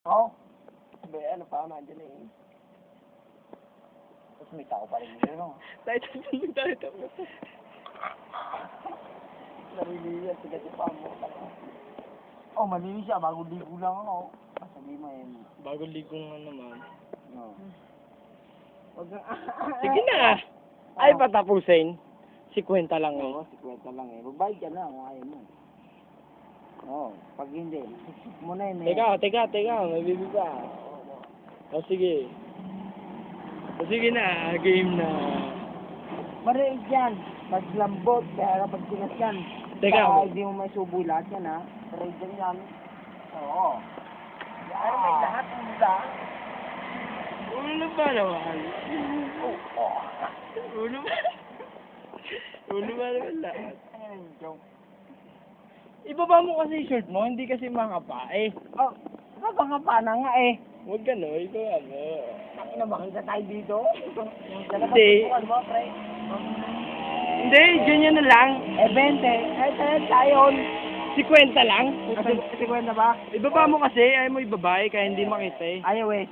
Oo. Sabi, ano pa, nandiyan eh. Tapos may tao pa rin dito, no? Tayo tapos. Nariliyan, tiga-tipa mo. Oh, malinis siya, bagong ligo lang ako. Sabi mo yun. Bagong ligo nga naman. No. Wag kang... Sige na! Ay, patapusin. 50 lang eh. Oo, 50 lang eh. Babayad ka na kung ayaw mo. Oo, pag hindi, mo na yun eh. Teka, may bibi pa. O sige. O sige na, game na. Mariig yan. Pag lambot, kaya kapag tinas yan. Teka. Baka hindi mo may subo lahat yan ha. Mariig yan. Oo. Yan, may lahat ng lang. Ulo ba naman? Oo. Ulo ba? Ulo ba naman lahat? Ayun yung joke. Ibaba mo kasi yung shirt mo, hindi kasi makapa eh. Oh, kapangapa na nga eh. Huwag ka no, ibaba mo. Takina ba kita tayo dito? Hindi. Ano mo, pre? Hindi, ganyan na lang. Eh, 20. Ay, tayo. 50 lang. 50 ba? Ibaba mo kasi, ayaw mo ibaba eh, kaya hindi makita eh. Ayaw eh,